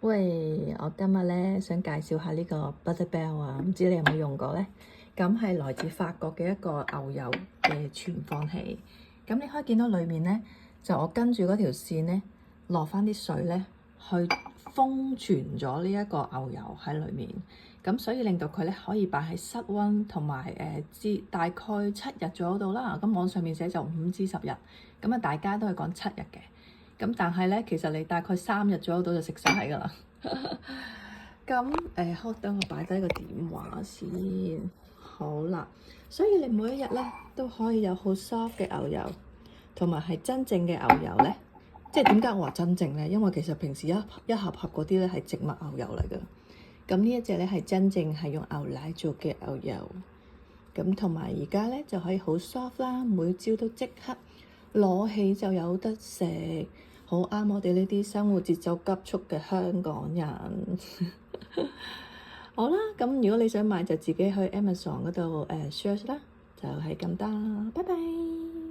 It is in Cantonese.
喂，我今日咧想介紹下呢個 Butterbell 啊，唔知你有冇用過咧？咁係來自法國嘅一個牛油嘅存放器。咁你可以見到裏面咧，就我跟住嗰條線咧落翻啲水咧，去封存咗呢一個牛油喺裏面。咁所以令到佢咧可以擺喺室溫同埋大概7日左右度啦。咁網上面寫就5至10日，咁啊大家都係講7日嘅。咁但係咧，其實你大概3日左右到就食晒㗎啦。咁好，等我擺低個電話先。好啦，所以你每一日咧都可以有好 soft 嘅牛油，同埋係真正嘅牛油咧。即係點解我話真正咧？因為其實平時一盒盒嗰啲咧係植物牛油嚟㗎。咁呢一隻咧係真正係用牛奶做嘅牛油。咁同埋而家咧就可以好 soft 啦，每朝都即刻攞起就有得食，好啱我哋呢啲生活節奏急促嘅香港人。好啦，咁如果你想買就自己去 Amazon 嗰度search 啦，就係咁多，拜拜。